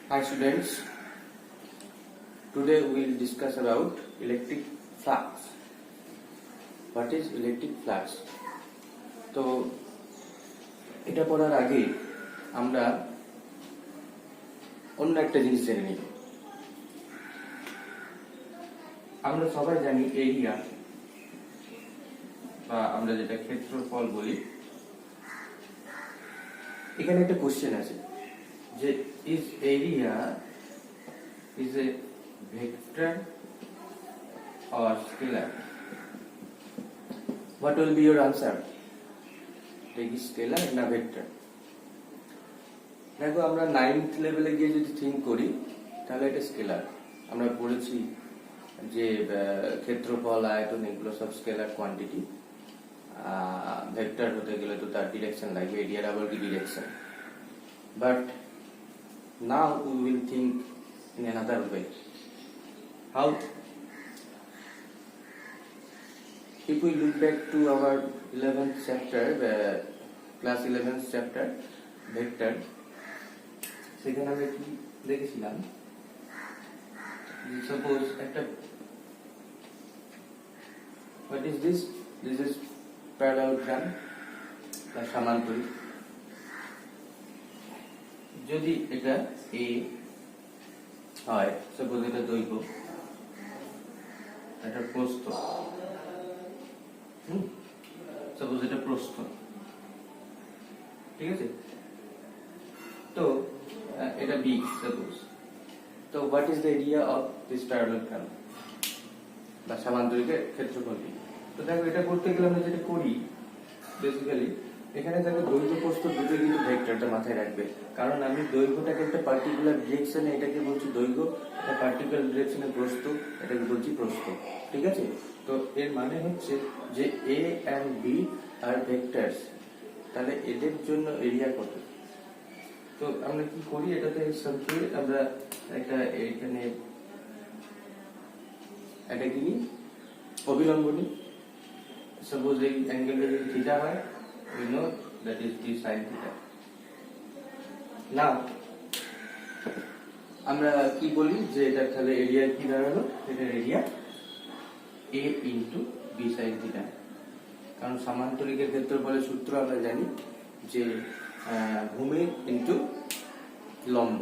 Hi students, today we will discuss about electric flux. What is electric flux? তো এটা পড়ার আগে আমরা অন্য একটা জিনিস জেনে নিই। আমরা সবাই জানি এরিয়া বা আমরা যেটা ক্ষেত্রফল বলি। এখানে একটা কোশ্চেন আছে যে is area is a vector or scalar? What will be your answer? It is scalar না vector? দেখো আমরা 9th লেভেলে গিয়ে যদি থিঙ্ক করি তাহলে এটা স্কেলার। আমরা পড়েছি যে ক্ষেত্রফল আয়তন এগুলো সব স্কেলার কোয়ান্টিটি। ভেক্টর হতে গেলে তো তার ডিরেকশন লাগবে, এরিয়ার আবার কি direction. But now we will think in another way. How? If we look back to our 11th chapter, class 11th chapter, vector, সেখানে আমরা কি দেখেছিলাম? Suppose একটা what is this? This is parallelogram বা সমান্তরিক। যদি এটা a হয়, সাপোজ এটা দৈর্ঘ্য, এটা প্রস্থ, সাপোজ এটা প্রস্থ, ঠিক আছে? তো এটা b সাপোজ। তো what is the area of this parallelogram বা সমান্তরিকের ক্ষেত্রফলটি? তো দেখো এটা করতে গেলে আমরা যেটা করি বেসিক্যালি, এখানে দেখো দৈর্ঘ্য প্রস্থ দুটো কিন্তু ভেক্টরটা মাথায় রাখবে, কারণ আমি দৈর্ঘ্যটাকে একটা পার্টিকুলার ডিরেকশনে এটাকে বলছি দৈর্ঘ্য, একটা পার্টিকুলার ডিরেকশনে প্রস্থ এটাকে বলছি প্রস্থ, ঠিক আছে? তো এর মানে হচ্ছে যে এ এন্ড বি আর ভেক্টরস, তাহলে এদের জন্য এরিয়া কত? তো আমরা কি করি, এটাতে সবচেয়ে আমরা একটা এখানে এটা কি নিই, অবিলম্ব নিই। সাপোজ এই অ্যাঙ্গেলটা যদি থিটা হয়, we know that is d sin theta. Now আমরা কি বলি যে এটা তাহলে এরিয়া কি দাঁড়ালো, এটা area a into b sin theta, কারণ সমান্তরিকের ক্ষেত্রফলের সূত্র আমরা জানি যে ভূমি ইনটু লম্ব,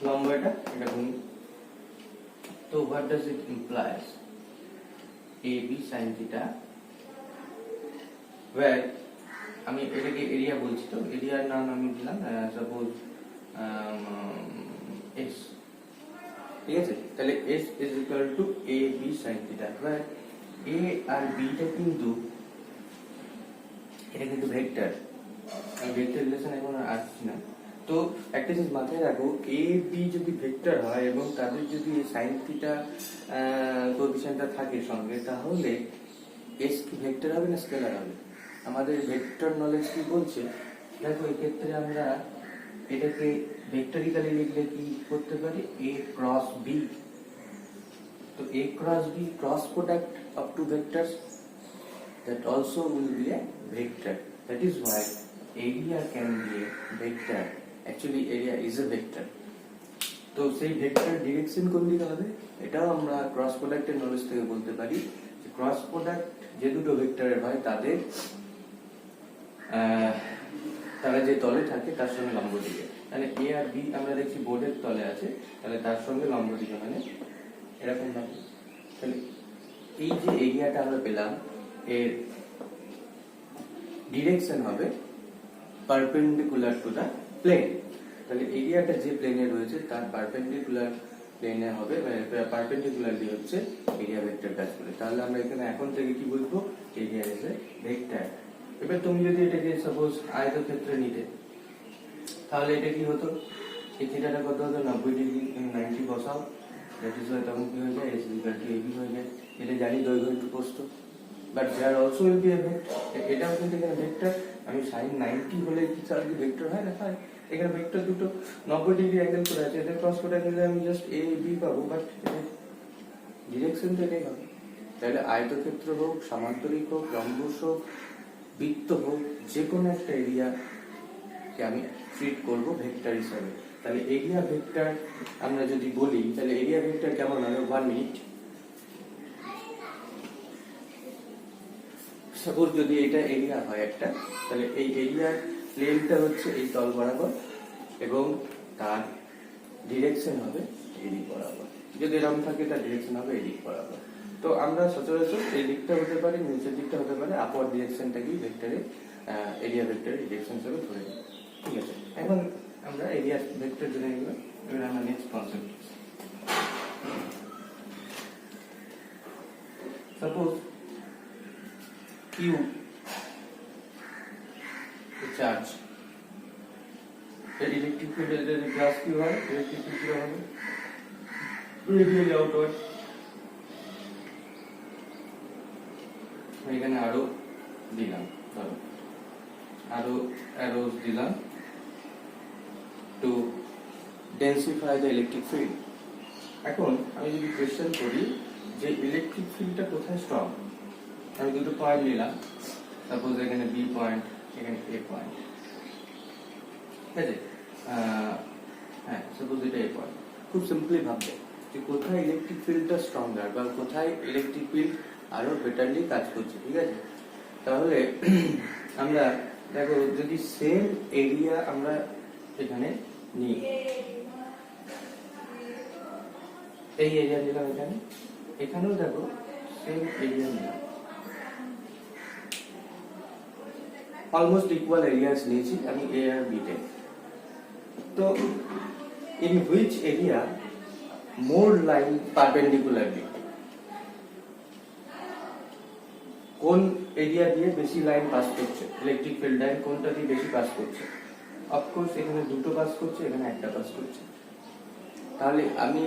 লম্ব এটা ভূমি। তো what does it implies? ab sin theta, where আমি এটাকে এরিয়া বলছি, তো এরিয়ার নাম আমি দিলাম সাপোজ s, ঠিক আছে? তাহলে s is equal to ab sin theta, where a R b টা কিন্তু এটা কিন্তু ভেক্টর, আমি ভেক্টর রিলেশন এখন আসছি না। তো একটা জিনিস মাথায় রাখো, a b যদি ভেক্টর হয় এবং তাদের যদি sin theta কোএফিসিয়েন্টটা থাকে সঙ্গে, তাহলে s কি ভেক্টর হবে না স্কেলার হবে? আমাদের ভেক্টর নলেজ কি বলছে, দেখো এক্ষেত্রে আমরা এটাকে ভেক্টরিক্যালি লিখলে কি করতে পারি, a ক্রস b। তো a cross b cross product of two vectors, that also will be a vector. That is why area can be a vector. Actually area is a vector. তো সেই ভেক্টর ডিরেকশন কোন দিকে হবে, এটাও আমরা cross প্রোডাক্টের knowledge থেকে বলতে পারি। ক্রস প্রোডাক্ট যে দুটো ভেক্টরের হয় তারা যে তলে থাকে তার সঙ্গে লম্ব দিকে, মানে এ আর বি আমরা দেখছি বোর্ডের তলে আছে, তাহলে তার সঙ্গে লম্ব দিকে মানে এরকম ভাবে। তাহলে এই যে এরিয়াটা আমরা পেলাম, এর ডিরেকশন হবে পারপেন্ডিকুলার টু দা প্লেন। তাহলে এরিয়াটা যে প্লেনে রয়েছে তার পারপেন্ডিকুলার প্লেনে হবে, পারপেন্ডিকুলারলি হচ্ছে এরিয়া ভেক্টর কাজ করে। তাহলে আমরা এখানে এখন থেকে কি বলবো, এরিয়া ইজ এ ভেক্টর। এবার তুমি যদি এটাকে সাপোজ আয়তক্ষেত্রে নিতে, তাহলে এটা কি হতো, এই থিটাটা কত হতো, 90 ডিগ্রি, 90 বসাও, দ্যাট ইজ ওয়াই তখন কি হয়ে যায়, s ইকুয়াল টু ab হয়ে যায়। এটা জানি দৈর্ঘ্য ইনটু প্রস্থ, but there also will be a vector. এটাও কিন্তু এখানে ভেক্টর। আমি sin 90 হলে কি চার কি ভেক্টর হয় না, হয়। এখানে ভেক্টর দুটো 90 ডিগ্রি অ্যাঙ্গেল করে আছে, এদের ক্রস প্রোডাক্ট নিলে আমি জাস্ট a b পাবো, বাট ডিরেকশন তো এটাই হবে। তাহলে আয়তক্ষেত্র হোক, সমান্তরিক হোক, লম্বস হোক, বৃত্ত হোক, যে কোনো একটা এরিয়াকে আমি ট্রিট করবো ভেক্টর হিসাবে। তাহলে এরিয়া ভেক্টর আমরা যদি বলি তাহলে এরিয়া ভেক্টর কেমন হবে 1 মিনিট। সাপোজ যদি এটা এরিয়া হয় একটা, তাহলে এই এরিয়ার প্লেনটা হচ্ছে এই তল বরাবর এবং তার ডিরেকশন হবে এদিক বরাবর। যদি এরকম থাকে তার ডিরেকশন হবে এদিক বরাবর। তো আমরা সচরাচর এই দিকটা হতে পারে, নিচের দিকটা হতে পারে, আপওয়ার্ড ডিরেকশনটাকেই ভেক্টরের এরিয়া ভেক্টরের ডিরেকশন হিসেবে ধরে নিই। ঠিক আছে, এখন আমরা এরিয়া ভেক্টর জেনে নিলাম। এবার আমরা next concept, suppose Q charge, এর ইলেকট্রিক ফিল্ড যদি প্লাস Q হয়, ইলেকট্রিক ফিল্ড কি হবে রেডিয়ালি আউটওয়ার্ড। এখানে আরো দিলাম, ধরো আরো অ্যারোস দিলাম টু ডেন্সিফাই দ্য ইলেকট্রিক ফিল্ড। এখন আমি যদি কোশ্চেন করি যে ইলেকট্রিক ফিল্ডটা কোথায় স্ট্রং, আমি দুটো পয়েন্ট নিলাম, সাপোজ এখানে বি পয়েন্ট, এখানে এ পয়েন্ট, ঠিক আছে? হ্যাঁ, সাপোজ এটা এ পয়েন্ট। খুব সিম্পলি ভাববে যে কোথায় ইলেকট্রিক ফিল্ডটা স্ট্রঙ্গার বা কোথায় ইলেকট্রিক ফিল্ড আরো বেটারলি কাজ করছে। ঠিক আছে, তাহলে আমরা দেখো যদি সেম এরিয়া আমরা এখানে নিই, এই এরিয়া নিলাম এখানে, এখানেও দেখো সেম এরিয়া নিলাম, অলমোস্ট ইকুয়াল এরিয়াস নিয়েছি আমি এ আর বি তে। তো in which area more line perpendicularly, কোন এরিয়া দিয়ে বেশি লাইন পাস করছে, ইলেকট্রিক ফিল্ড লাইন কোনটা দিয়ে বেশি পাস করছে? অফকোর্স এখানে দুটো পাস করছে, এখানে একটা পাস করছে। তাহলে আমি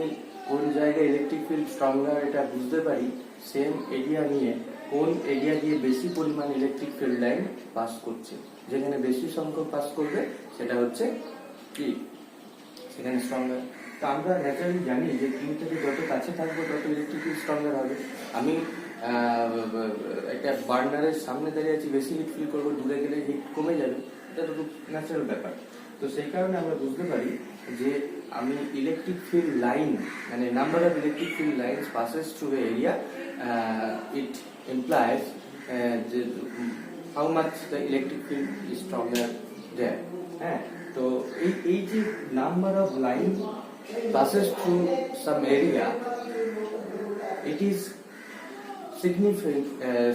কোন জায়গায় ইলেকট্রিক ফিল্ড স্ট্রঙ্গার এটা বুঝতে পারি সেম এরিয়া নিয়ে কোন এরিয়া দিয়ে বেশি পরিমাণ ইলেকট্রিক ফিল্ড লাইন পাস করছে। যেখানে বেশি সংখ্যক পাস করবে সেটা হচ্ছে কি, সেখানে স্ট্রঙ্গার। তো আমরা ন্যাচারালি জানি যে কিউ থেকে যত কাছে থাকবো তত ইলেকট্রিক ফিল্ড স্ট্রঙ্গার হবে। আমি একটা বার্নারের সামনে দাঁড়িয়ে আছি, বেশি হিট ফিল করবো, দূরে গেলে হিট কমে যাবে, এটা তো খুব ন্যাচারাল ব্যাপার। তো সেই কারণে আমরা বুঝতে পারি যে আমি ইলেকট্রিক ফিল্ড লাইন মানে number of electric field lines passes through the area, it implies যে how much the electric field is stronger there. হ্যাঁ, তো এই যে number of line passes through some area, it is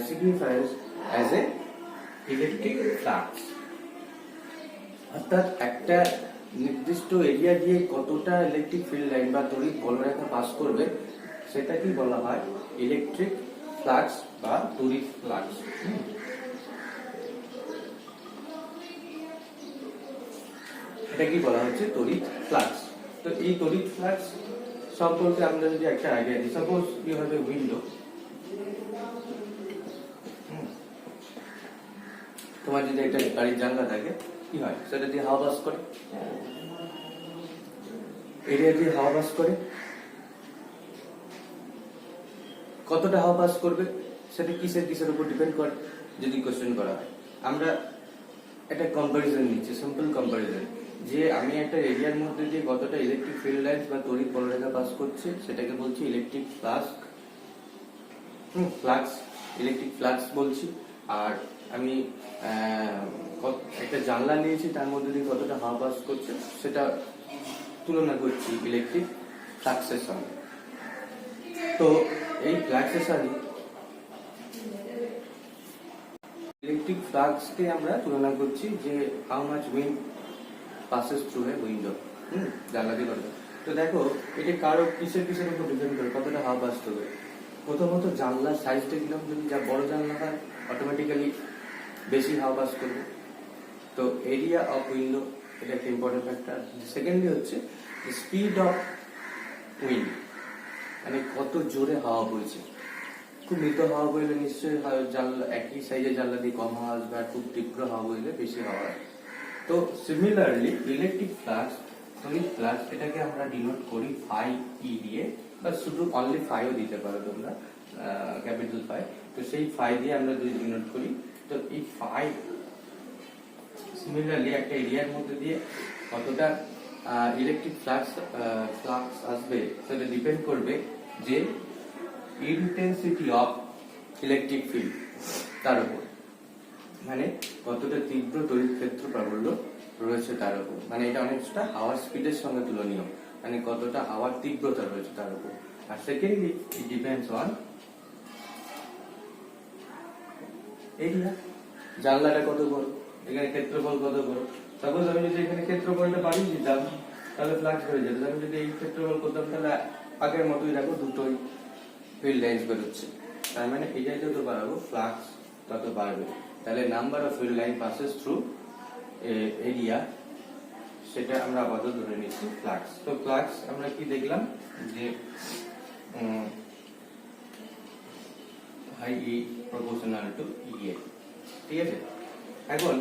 signifies as a electric flux. অর্থাৎ একটা নির্দিষ্ট area দিয়ে কতটা ইলেকট্রিক ফিল্ড লাইন বা তড়িৎ বলরেখা পাস করবে সেটাকেই বলা হয় ইলেকট্রিক ফ্লাক্স বা তড়িৎ ফ্লাক্স। এটা কি বলা হচ্ছে তড়িৎ ফ্লাক্স। তো এই তড়িৎ ফ্লাক্স সম্পর্কে আমরা যদি একটা আইডিয়া দিই, suppose you have a window, তোমার যদি একটা গাড়ির জানলা থাকে কি হয়, সেটা দিয়ে হাওয়া পাস করে, এরিয়া দিয়ে হাওয়া পাস করে, কতটা হাওয়া পাস করবে সেটা কিসের উপর ডিপেন্ড করে যদি কোশ্চেন করা হয়। আমরা একটা কম্পারিজন নিচ্ছি, সিম্পল কম্পারিজন, যে আমি একটা এরিয়ার মধ্যে দিয়ে কতটা ইলেকট্রিক ফিল্ড লাইন্স বা তড়িৎ বলরেখা পাস করছে সেটাকে বলছি ইলেকট্রিক ফ্লাক্স, ইলেকট্রিক ফ্লাক্স বলছি। আর আমি একটা জানলা নিয়েছি, তার মধ্যে দিয়ে কতটা হাওয়া পাস করছে সেটা তুলনা করছি ইলেকট্রিক ফ্লাক্সের সঙ্গে। তো এই ফ্লাক্সের সঙ্গে ইলেকট্রিক ফ্লাক্সকে আমরা তুলনা করছি যে how much wind passes through a window, জানলা দিয়ে কতটা। তো দেখো এটা কারো কিসের উপর ডিপেন্ড করে কতটা হাওয়া পাস করবে। প্রথমত জানলার সাইজটা কিরকম, যদি যা বড় জানলা হয় অটোমেটিক্যালি বেশি হাওয়া পাস করবে। তো এরিয়া অফ উইন্ডো এটা একটা ইম্পর্টেন্ট ফ্যাক্টর। সেকেন্ডলি হচ্ছে স্পিড অফ উইন্ড, মানে কত জোরে হাওয়া বইছে। খুব মৃদু হাওয়া বইলে নিশ্চয়ই জানলা একই সাইজের জানলা দিয়ে কম হাওয়া আসবে, আর খুব তীব্র হাওয়া বইলে বেশি হাওয়া আসবে। তো সিমিলারলি ইলেকট্রিক ফ্লাক্স, তড়িৎ ফ্লাক্স, এটাকে আমরা ডিনোট করি ফাই ই দিয়ে, বা শুধু অনলি ফাইও দিতে পারো তোমরা, ক্যাপিটাল ফাই। তো সেই ফাই দিয়ে আমরা যদি ডিনোট করি, তো এই ফাই সিমিলারলি একটা এরিয়ার মধ্যে দিয়ে কতটা ইলেকট্রিক ফ্লাক্স আসবে সেটা ডিপেন্ড করবে যে ইন্টেন্সিটি অফ ইলেকট্রিক ফিল্ড তার উপর, মানে কতটা তীব্র তড়িৎ ক্ষেত্র প্রাবল্য রয়েছে তার উপর, মানে এটা অনেকটা হাওয়ার স্পিডের সঙ্গে তুলনীয়, মানে কতটা হাওয়ার তীব্রতা রয়েছে তার উপর। আর secondly it depends on area, জানলাটা কত বড়, এখানে ক্ষেত্রফল কত বড়। সাপোজ আমি যদি এখানে ক্ষেত্রফলটা বাড়িয়ে দিতাম তাহলে ফ্লাক্স বেড়ে যেত, আমি যদি এই ক্ষেত্রফল করতাম তাহলে আগের মতোই দেখো দুটোই ফিল্ড লাইন্স বেরোচ্ছে, তার মানে এটাই যত বাড়াবো ফ্লাক্স তত বাড়বে। তাহলে number of field line passes through area, সেটা আমরা আপাতত ধরে নিচ্ছি ফ্লাক্স। তো ফ্লাক্স আমরা কি দেখলাম যে হাই ই প্রপোর্শনাল টু ইএ, ঠিক আছে। এখন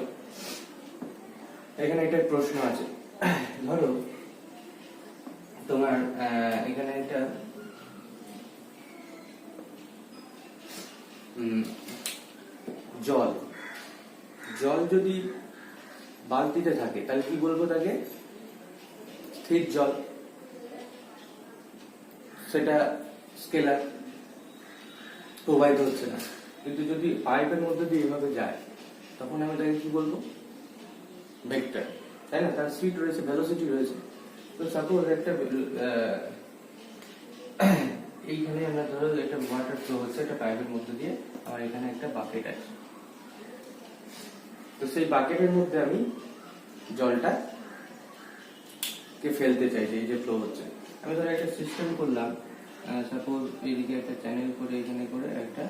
এখানে একটা প্রশ্ন আছে, ধরো তোমার এখানে একটা জল জল যদি বালতিতে থাকে তাহলে কি বলবো তাকে? স্থির জল, সেটা স্কেলার, প্রবাহিত হচ্ছে না। কিন্তু যদি পাইপের মধ্যে দিয়ে এভাবে যায় তখন আমি তাকে কি বলবো? ভেক্টর, তাই না? তার স্পিড রয়েছে, ভেলোসিটি রয়েছে। তো সাপোজ একটা এইখানে আমরা ধরো একটা ওয়াটার ফ্লো হচ্ছে একটা পাইপের মধ্যে দিয়ে, আমার এখানে একটা বাকেট আছে, তো সেই বাকেটের মধ্যে আমি জলটা কে ফেলতে চাইছি, এই যে ফ্লো হচ্ছে। আমি ধরো একটা সিস্টেম করলাম, সাপোজ এইদিকে একটা চ্যানেল করে এখানে করে একটা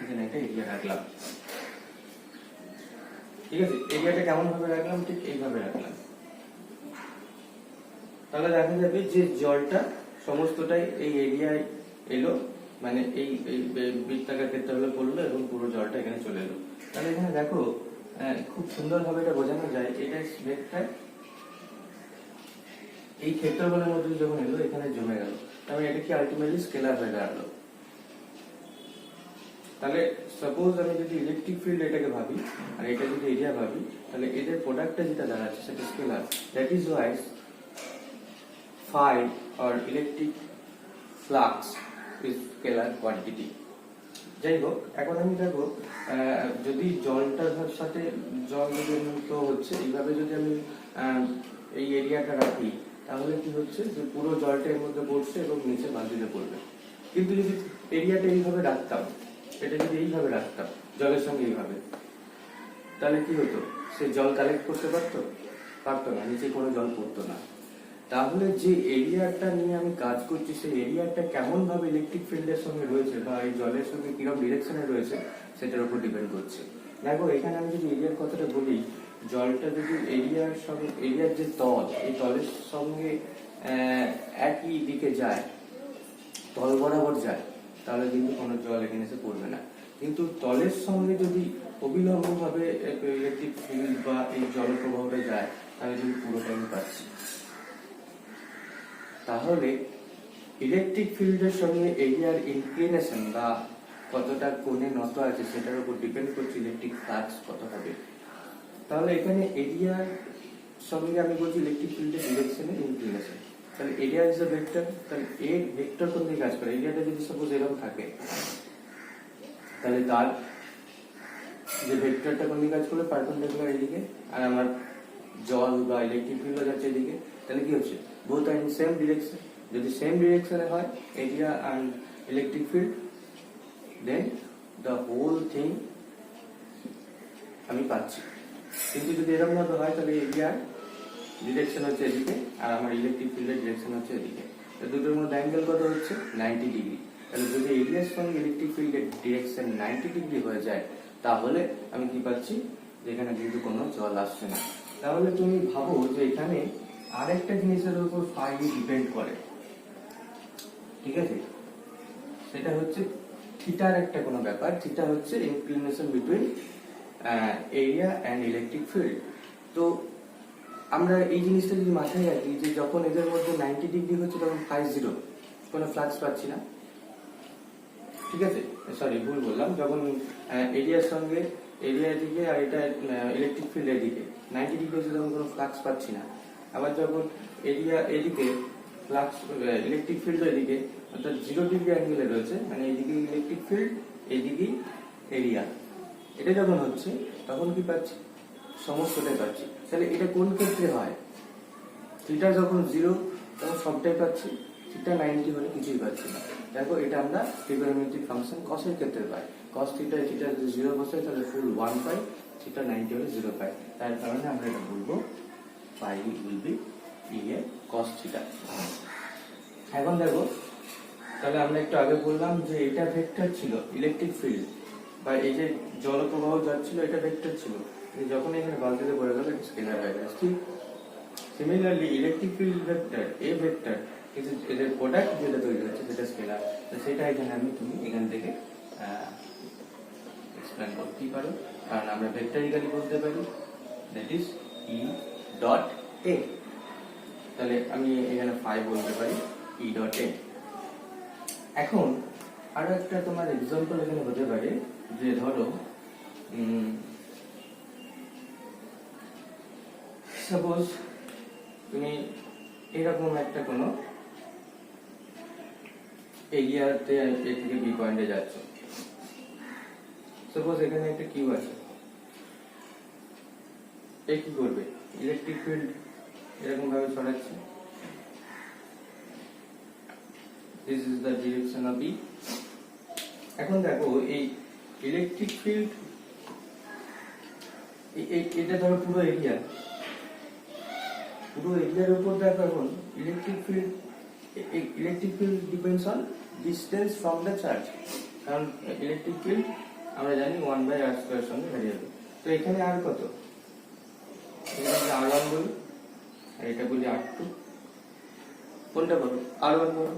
এখানে একটা এরিয়া রাখলাম, ঠিক আছে। এরিয়াটা কেমন ভাবে রাখলাম? ঠিক এইভাবে রাখলাম। তাহলে দেখা যাবে যে জলটা সমস্তটাই এই এরিয়ায় এলো, মানে এই বৃত্তাকার ক্ষেত্রে হলে পড়লো এবং পুরো জলটা এখানে চলে এলো। তাহলে এখানে দেখো খুব সুন্দর ভাবে এটা বোঝানো যায়, এটা ভেক্টর এই ক্ষেত্রফলের মধ্যে যখন এলো এখানে জমে গেল, তাহলে এটা কি আলটিমেটলি স্কেলার হয়ে দাঁড়ালো। তাহলে সাপোজ আমি যদি ইলেকট্রিক ফিল্ড এটাকে ভাবি আর এটা যদি এরিয়া ভাবি, তাহলে এদের প্রোডাক্টটা যেটা দাঁড়াচ্ছে সেটা scalar. That is Y phi or electric flux is scalar quantity. যাই হোক, এখন আমি দেখো যদি জলটার সাথে জল যদি ফ্লো হচ্ছে এইভাবে যদি আমি এই এরিয়াটা রাখি তাহলে কি হচ্ছে যে পুরো জলটা এর মধ্যে পড়ছে এবং নিচে বালতিতে পড়বে। কিন্তু যদি এরিয়াটা এইভাবে রাখতাম, এটা যদি এইভাবে রাখতাম জলের সঙ্গে এইভাবে, তাহলে কি হতো? সে জল কালেক্ট করতে পারতো না, নিচে কোনো জল পড়তো না। তাহলে যে এরিয়াটা নিয়ে আমি কাজ করছি সেই এরিয়াটা কেমন ভাবে ইলেকট্রিক ফিল্ডের সঙ্গে রয়েছে বা এই জলের সঙ্গে কিরকম ডিরেকশনে রয়েছে সেটার উপর ডিপেন্ড করছে। দেখো এখানে আমি যদি এরিয়ার কথাটা বলি, জলটা যদি এরিয়ার সঙ্গে এরিয়ার যে তল, এই তলের সঙ্গে একই দিকে যায়, তল বরাবর যায়, তাহলে কিন্তু কোনো জল এখানে এসে পড়বে না। কিন্তু তলের সঙ্গে যদি অবিলম্ব ভাবে ইলেকট্রিক ফিল্ড বা এই জলপ্রবাহটা যায় তাহলে কিন্তু পুরোটাই আমি পাচ্ছি। তাহলে ইলেকট্রিক ফিল্ডের সঙ্গে এরিয়ার ইনক্লিনেশন বা কতটা কোণে নত আছে সেটার উপর ডিপেন্ড করছে ইলেকট্রিক ফ্লাক্স কত হবে। তাহলে এখানে এরিয়ার সঙ্গে আমি বলছি ইলেকট্রিক ফিল্ডের ডিরেকশনের ইনক্লিনেশন। তাহলে এরিয়া ইজ আ ভেক্টর, তাহলে এর ভেক্টর কোন দিকে কাজ করে? এরিয়াটা যদি সাপোজ এরকম থাকে তাহলে তার যে ভেক্টরটা কোন দিকে কাজ করবে? পারপেন্ডিকুলার এদিকে, আর আমার জল বা ইলেকট্রিক ফিল্ড যাচ্ছে এদিকে। তাহলে কি হচ্ছে? both are in same direction. যদি সেম ডিরেকশনে হয় area and electric field, then the whole thing আমি পাচ্ছি। কিন্তু যদি এরকম ভাবে হয় তাহলে এরিয়ার ডিরেকশন হচ্ছে এদিকে আর আমার ইলেকট্রিক ফিল্ডের ডিরেকশন হচ্ছে এদিকে, তো দুটোর মধ্যে অ্যাঙ্গেল কত হচ্ছে? 90 ডিগ্রি। তাহলে যদি এরিয়ার সঙ্গে ইলেকট্রিক ফিল্ডের ডিরেকশন 90 ডিগ্রি হয়ে যায় তাহলে আমি কি পাচ্ছি? যেখানে কিন্তু কোনো জল আসছে না। তাহলে তুমি ভাবো যে এখানে আরেকটা জিনিসের উপর ফাই ডিপেন্ড করে, ঠিক আছে? সেটা হচ্ছে থিটার একটা কোনো ব্যাপার। থিটা হচ্ছে inclination between area and electric field. তো আমরা এই জিনিসটা যদি মাথায় রাখি যে যখন এদের মধ্যে 90 ডিগ্রি হচ্ছে তখন ফাই জিরো, কোনো ফ্লাক্স পাচ্ছি না, ঠিক আছে? সরি, ভুল বললাম। যখন এরিয়ার সঙ্গে এরিয়া এদিকে আর এটা ইলেকট্রিক ফিল্ড এদিকে, 90 ডিগ্রি হচ্ছে তখন কোনো ফ্লাক্স পাচ্ছি না। আবার যখন এরিয়া এদিকে ফ্লাক্স ইলেকট্রিক ফিল্ড এদিকে, অর্থাৎ 0 ডিগ্রি অ্যাঙ্গেলে রয়েছে, মানে এদিকে ইলেকট্রিক ফিল্ড এদিকে এরিয়া, এটা যখন হচ্ছে তখন কি পাচ্ছি, সমস্তটাই পাচ্ছি। তাহলে এটা কোন ক্ষেত্রে হয়, থিটা যখন 0 তখন সবটাই পাচ্ছি, থিটা 90 হলে কিছুই পাচ্ছি না। দেখো এটা আমরা ট্রিগোনোমেট্রিক ফাংশন কসের ক্ষেত্রে পাই। কস থিটা থিটা যদি 0 বসে তাহলে ফুল 1 পাই, থিটা 90 হলে 0 পাই। তার কারণে আমরা এটা বলবো pi will be E A cos theta. এখন দেখো, তাহলে আমরা একটু আগে বললাম যে এটা ভেক্টর ছিল ইলেকট্রিক ফিল্ড, বা এই যে জলপ্রবাহ যাচ্ছিল এটা ভেক্টর ছিল, যখন এখানে বালতিতে পড়ে গেল এটা স্কেলার হয়ে গেছে। ঠিক সিমিলারলি ইলেকট্রিক ফিল্ড ভেক্টর এ ভেক্টর, কিন্তু এদের প্রোডাক্ট যেটা তৈরি হচ্ছে সেটা স্কেলার। তো সেটা এখানে তুমি এখান থেকে এক্সপ্লেন করতেই পারো, কারণ আমরা ভেক্টরিক্যালি বলতে পারি that is E dot A. তাহলে আমি এখানে 5 বলতে পারি ই ডট এ। এখন আরো একটা তোমার এক্সাম্পল এখানে হতে পারে, যে ধরো সাপোজ তুমি এরকম একটা কোনো এরিয়াতে এ থেকে বি পয়েন্টে যাচ্ছ। সাপোজ এখানে একটা কিউ আছে, এ কি করবে, ইলেকট্রিক ফিল্ড এরকম ভাবে ছড়াচ্ছে, this is the direction of B. এখন দেখো এই ইলেকট্রিক ফিল্ড এটা ধরো পুরো এরিয়া, পুরো এরিয়ার উপর দেখো এখন electric field depends on distance from the charge, কারণ ইলেকট্রিক ফিল্ড আমরা জানি 1/r² সঙ্গে ভ্যারিয়েবল। তো এখানে আর কত, এখানে r1 বলি আর এটা বলি r2, কোনটা বলো, r1 বলো।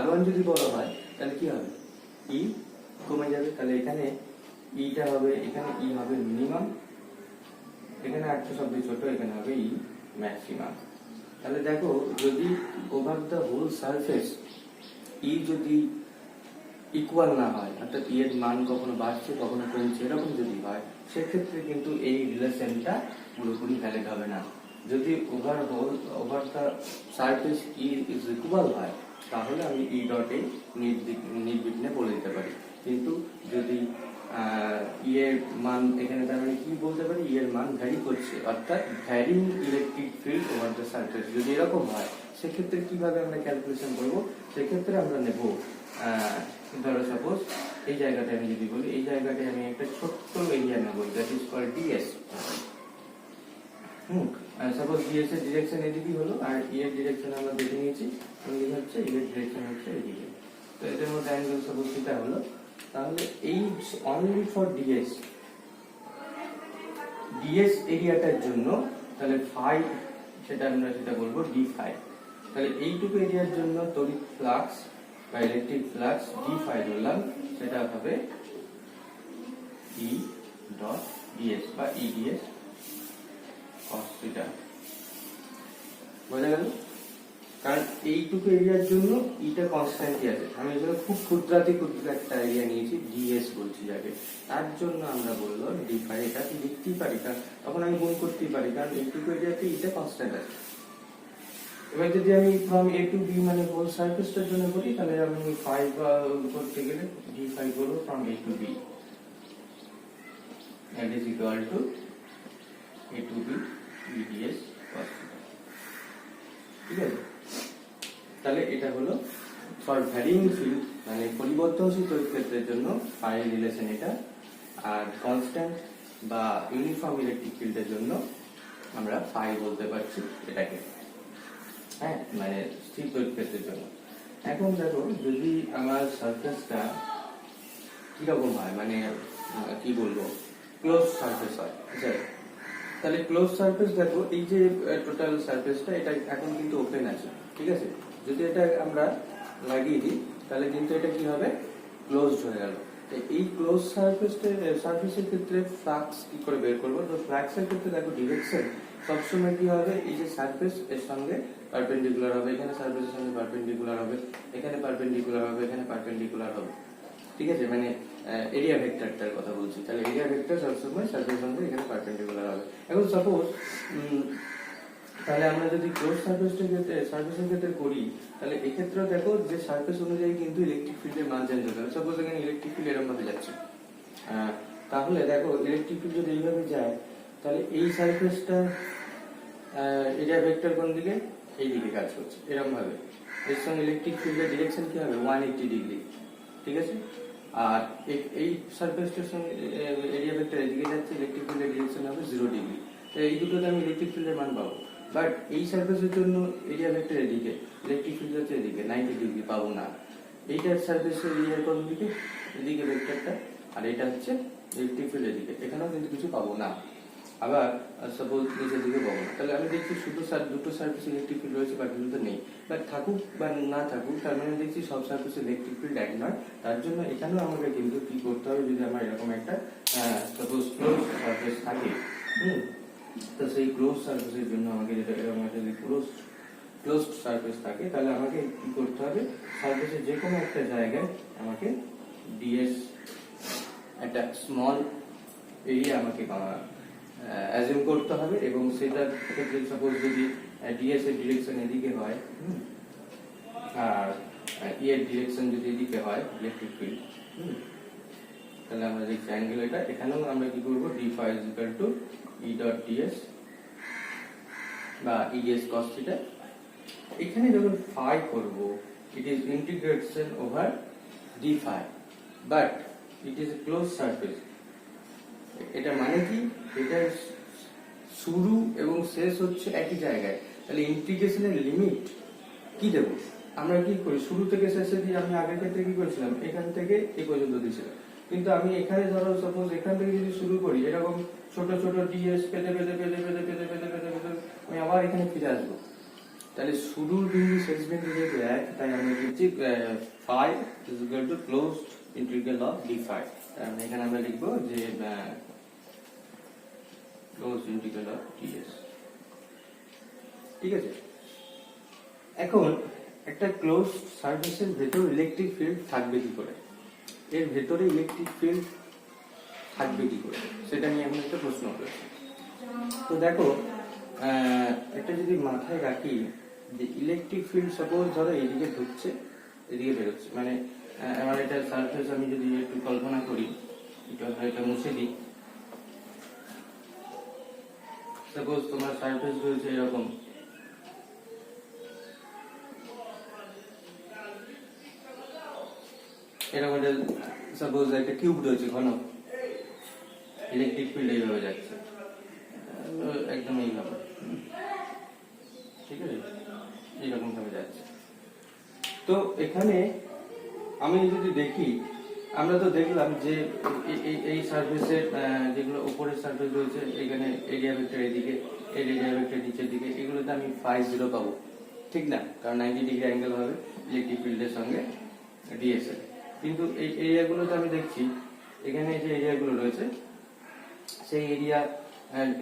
r1 যদি বড় হয় তাহলে কি হবে, ই কমে যাবে, তাহলে এখানে ইটা হবে, এখানে ই হবে মিনিমাম, এখানে r2 সবচেয়ে ছোট, এখানে হবে ই ম্যাক্সিমাম। তাহলে দেখো যদি ওভার দ্য হোল সারফেস ই যদি ইকুয়াল না হয়, অর্থাৎ ই এর মান কখনো বাড়ছে কখনো কমছে এরকম যদি হয়, সেক্ষেত্রে কিন্তু এই রিলেশনটা পুরোপুরি ভ্যালিড হবে না। যদি over the surface E is equal হয় তাহলে আমি ই ডট এ নির্বিঘ্নে বলে দিতে পারি। কিন্তু যদি ই এর মান এখানে, তার মানে কি বলতে পারি, ই এর মান ভ্যারি করছে, অর্থাৎ varying electric field over the surface যদি এরকম হয়, সেক্ষেত্রে কিভাবে আমরা ক্যালকুলেশন করবো, সেক্ষেত্রে আমরা নেব ধরো সাপোজ এই জায়গাটা আমি যদি বলি, এই জায়গাটায় আমি একটা ছোট্ট এরিয়া নেব, that is called DS. Suppose DS এর ডিরেকশন এদিকে হলো, আর ই এর ডিরেকশন আমরা দেখে নিয়েছি এদিকে হচ্ছে, ই এর ডিরেকশন হচ্ছে এদিকে। তো এদের মধ্যে অ্যাঙ্গেল সাপোজ থিটা হলো, তাহলে এই অনলি ফর ডিএস এরিয়াটার জন্য তাহলে ফাই, সেটা আমরা সেটা বলবো ডি ফাই। তাহলে এইটুকু এরিয়ার জন্য তড়িৎ ফ্লাক্স বা ইলেকট্রিক ফ্লাক্স ডি ফাই ধরলাম, সেটা হবে ই ডট ডিএস বা ইডিএস কস থিটা। বোঝা গেল? কারণ এইটুকু এরিয়ার জন্য ইটা কনস্ট্যান্টই আছে, আমি এখানে খুব ক্ষুদ্রাতি ক্ষুদ্র একটা এরিয়া নিয়েছি, ডিএস বলছি যাকে, তার জন্য আমরা বললো ডি ফাই। এটা কি লিখতেই পারি, কারণ তখন আমি গুণ করতেই পারি, কারণ এইটুকু এরিয়াতে ইটা কনস্ট্যান্ট আছে। এবার যদি আমি ফ্রম এ টু বি মানে হোল সারফেসটার জন্য বলি, তাহলে আমি 5 করতে গেলে ডি ফাই করবো from A to B, that is equal to A to B EDS cos theta. ঠিক আছে? তাহলে এটা হলো ফর ভ্যারিং ফিল্ড, মানে পরিবর্তনশীল তড়িৎ ক্ষেত্রের জন্য ফাই রিলেশন এটা, আর কনস্ট্যান্ট বা ইউনিফর্ম ইলেকট্রিক ফিল্ডের জন্য আমরা ফাই বলতে পারছি এটাকে, হ্যাঁ, মানে স্থির তড়িৎ ক্ষেত্রের জন্য। এখন দেখো যদি আমার সারফেসটা কিরকম হয়, মানে কি বলবো, ক্লোজ সারফেস হয়, তাহলে ক্লোজ সারফেস দেখো এই যে টোটাল সারফেসটা এটা এখন কিন্তু ওপেন আছে, ঠিক আছে? যদি এটা আমরা লাগিয়ে দিই তাহলে কিন্তু এটা কি হবে, ক্লোজড হয়ে গেল। এই ক্লোজ সারফেসের ক্ষেত্রে ফ্লাক্স কি করে বের করবো, তো ফ্লাক্সের ক্ষেত্রে দেখো ডিরেকশন সবসময় কি হবে, এই যে সারফেস এর সঙ্গে পারপেন্ডিকুলার হবে, এখানে সারফেসের সঙ্গে পারপেন্ডিকুলার হবে, এখানে পারপেন্ডিকুলার হবে, এখানে পারপেন্ডিকুলার হবে, ঠিক আছে? মানে এরিয়া ভেক্টরটার কথা বলছি, তাহলে এরিয়া ভেক্টর সবসময় সারফেস সঙ্গে এখানে পারপেন্ডিকুলার হবে। এখন সাপোজ তাহলে আমরা যদি ক্লোজ সারফেসের ক্ষেত্রে করি, তাহলে এক্ষেত্রে দেখো যে সারফেস অনুযায়ী কিন্তু ইলেকট্রিক ফিল্ডের মান চেঞ্জ হতে হবে। সাপোজ এখানে ইলেকট্রিক ফিল্ড এরকম ভাবে যাচ্ছে, তাহলে দেখো ইলেকট্রিক ফিল্ড যদি এইভাবে যায়, তাহলে এই সারফেসটা এরিয়া ভেক্টর কোন দিকে, এই দিকে কাজ করছে এরকম ভাবে। এর সঙ্গে ইলেকট্রিক ফিল্ডের ডিরেকশন কি হবে, 180 ডিগ্রি, ঠিক আছে। আর এই সারফেসটার সঙ্গে এরিয়া ভেক্টর এদিকে যাচ্ছে, ইলেকট্রিক ফিল্ডের ডিরেকশন হবে 0 ডিগ্রি। তো এই দুটোতে আমি ইলেকট্রিক ফিল্ডের মান পাবো। বাট এই সারফেসের জন্য এরিয়া ভেক্টর এদিকে, ইলেকট্রিক ফিল্ড হচ্ছে এদিকে 90 ডিগ্রি, পাবো না। এইটার সারফেসের এরিয়া কোন দিকে, এদিকে ভেক্টরটা, আর এটা হচ্ছে ইলেকট্রিক ফিল্ড এদিকে, এখানেও কিন্তু কিছু পাবো না। আবার সাপোজ নিচের দিকে পাবো না। তাহলে আমি দেখছি শুধু দুটো সারফেসে ইলেকট্রিক ফিল্ড রয়েছে, বাকিগুলোতে নেই। বাট থাকুক বা না থাকুক, তার মানে দেখছি সব সারফেসে ইলেকট্রিক ফিল্ড এক নয়। তার জন্য এখানেও আমাকে কিন্তু কি করতে হবে, যদি আমার এরকম একটা সাপোজ ক্লোজ সারফেস থাকে, তো সেই ক্লোজ সারফেসের জন্য আমাকে যেটা এরকম একটা যদি ক্লোজ সারফেস থাকে, তাহলে আমাকে কি করতে হবে, সারফেসের যে কোনো একটা জায়গায় আমাকে ডিএস একটা স্মল এরিয়া আমাকে অ্যাজিউম করতে হবে, এবং সেটার ক্ষেত্রে সাপোজ যদি ডিএস এর ডিরেকশন এদিকে হয়, আর ই এর ডিরেকশন যদি এদিকে হয় ইলেকট্রিক ফিল্ড, তাহলে আমরা যে অ্যাঙ্গেল এটা, এখানেও আমরা কি করব, d phi is equal to e dot ds বা eds cos theta। এখানে যখন phi করব, it is integration over d phi, but it is a closed surface। এটা মানে কি, এটা শুরু এবং শেষ হচ্ছে একই জায়গায়, তাহলে ইন্টিগ্রেশনের লিমিট কি দেব, আমরা কি করি, শুরু থেকে শেষে দিয়ে আমি আগের ক্ষেত্রে কি করেছিলাম, এখান থেকে এই পর্যন্ত দিয়েছিলাম। কিন্তু আমি এখানে ধরো সাপোজ এখান থেকে যদি শুরু করি, এরকম ছোট ছোট ডিএস পেতে পেতে পেতে পেতে পেতে পেতে পেতে পেতে আমি আবার এখানে ফিরে আসবো। তাহলে শুরুর বিন্দু শেষ বিন্দু যেহেতু এক, তাই আমরা লিখছি phi is equal to closed integral of d phi। এখানে আমরা লিখবো যে closed integral of ds, ঠিক আছে। এখন একটা ক্লোজ সারফেসের ভেতর ইলেকট্রিক ফিল্ড থাকবে কি করে, এর ভেতরে ইলেকট্রিক ফিল্ড থাকবে কি করে, সেটা নিয়ে এখন একটা প্রশ্ন রয়েছে। তো দেখো একটা যদি মাথায় রাখি যে ইলেকট্রিক ফিল্ড সাপোজ ধরো এইদিকে ঢুকছে, এদিকে বেরোচ্ছে, মানে আমার এটা সারফেস আমি যদি একটু কল্পনা করি, এটা মুছে দিই। সাপোজ তোমার সারফেস রয়েছে এরকম, এরকম একটা সাপোজ একটা কিউব রয়েছে ঘন, ইলেকট্রিক ফিল্ড এইভাবে যাচ্ছে, একদম এইভাবে, ঠিক আছে, এইরকম ভাবে যাচ্ছে। তো এখানে আমি যদি দেখি, আমরা তো দেখলাম যে এই সারফেসের যেগুলো উপরের সারফেস রয়েছে, এখানে এরিয়া ভেক্টর এদিকে, এরিয়া ভেক্টর নিচের দিকে, এগুলোতে আমি phi 0 পাবো, ঠিক না, কারণ 90 ডিগ্রি অ্যাঙ্গেল হবে ইলেকট্রিক ফিল্ডের সঙ্গে ডিএস এর। কিন্তু এই এরিয়াগুলোতে আমি দেখছি, এখানে যে এরিয়াগুলো রয়েছে সেই এরিয়া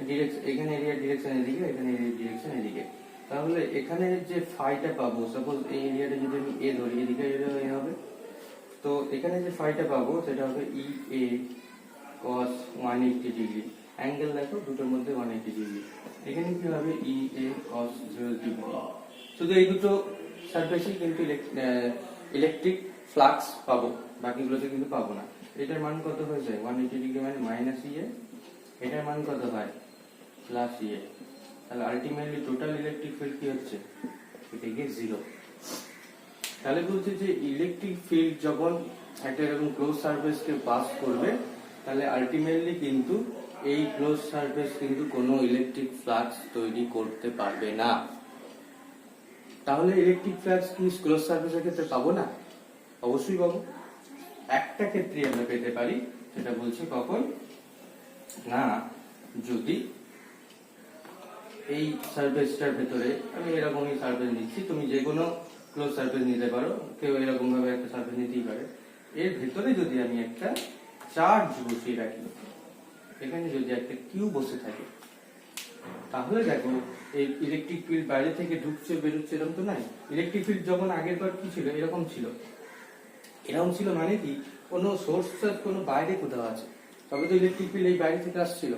ডিরেকশন, এখানে এরিয়া ডিরেকশন এদিকে, এখানে এরিয়া ডিরেকশন এদিকে। তাহলে এখানে যে ফাইটা পাবো, সাপোজ এই এরিয়াটা যদি আমি এ ধরি, এদিকে এ হবে, তো এখানে যে ফাইটা পাবো সেটা হবে ই এ cos 180 ডিগ্রি, অ্যাঙ্গেল দেখো দুটোর মধ্যে 180 ডিগ্রি। এখানে কি হবে, ই এ cos 0 ডিগ্রি। শুধু এই দুটো সারফেসে কিন্তু ইলেকট্রিক ফ্লাক্স পাবো, বাকিগুলোতে কিন্তু পাবো না। এটার মান কত হয়ে যায়, 180 ডিগ্রি মানে মাইনাস ই এ, এটার মান কত হয়, প্লাস ই এ। তাহলে আলটিমেটলি টোটাল ইলেকট্রিক ফিল্ড কি হচ্ছে, এটাকে 0। তাহলে বলছে যে ইলেকট্রিক ফিল্ড যখন একটা এরকম ক্লোজ সারফেসকে পাস করবে, তাহলে আলটিমেটলি কিন্তু এই ক্লোজ সারফেস কিন্তু কোনো ইলেকট্রিক ফ্লাক্স তৈরি করতে পারবে না। তাহলে ইলেকট্রিক ফ্লাক্স কি ক্লোজ সারফেসের ক্ষেত্রে পাবো না, অবশ্যই পাবো। একটা ক্ষেত্রে আমরা পেতে পারি, সেটা বলছে কখন না, যদি এই সারফেসটার ভেতরে, আমি এরকমই সারফেস নিচ্ছি, তুমি যে কোনো ক্লোজ সারফেস নিতে পারো, কেউ এরকম ভাবে একটা সারফেস নিতেই পারে, এর ভেতরে যদি আমি একটা চার্জ বসিয়ে রাখি, এখানে যদি একটা কিউ বসে থাকে, তাহলে দেখো এই ইলেকট্রিক ফিল্ড বাইরে থেকে ঢুকছে বেরোচ্ছে, এরকম তো নাই। ইলেকট্রিক ফিল্ড যখন আগের বার কি ছিল, এরকম ছিল, এরকম ছিল মানে কি, কোনো সোর্স কোনো বাইরে কোথাও আছে, তবে তো ইলেকট্রিক ফিল্ড এই বাইরে থেকে আসছিল।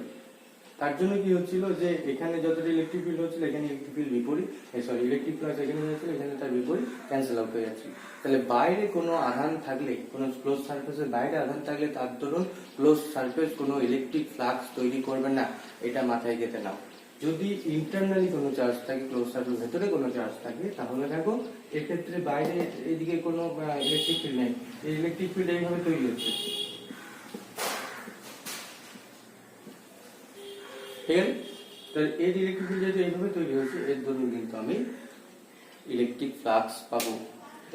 তার জন্য কি হচ্ছিল যে এখানে যতটা ইলেকট্রিক ফিল্ড হচ্ছিল এখানে ইলেকট্রিক ফিল্ড বিপরীত, সরি ইলেকট্রিক ফ্লাক্স এখানে হচ্ছিল এখানে তার বিপরীত ক্যান্সেল আউট হয়ে যাচ্ছিল। তাহলে বাইরে কোনো আধান থাকলে, কোনো ক্লোজ সারফেসের বাইরে আধান থাকলে তার দরুন ক্লোজ সারফেস কোনো ইলেকট্রিক ফ্লাক্স তৈরি করবে না, এটা মাথায় গেঁথে নাও। যদি ইন্টারনালি কোনো চার্জ থাকে, ক্লোজ সারফেস ভেতরে কোনো চার্জ থাকে, তাহলে দেখো এক্ষেত্রে বাইরে এদিকে কোনো ইলেকট্রিক ফিল্ড নেই, এই ইলেকট্রিক ফিল্ড এইভাবে তৈরি হচ্ছে, ঠিক আছে? তাহলে এই ইলেকট্রিক ফিল্ড যেহেতু এইভাবে তৈরি হচ্ছে, এর দরুন কিন্তু আমি ইলেকট্রিক ফ্লাক্স পাবো।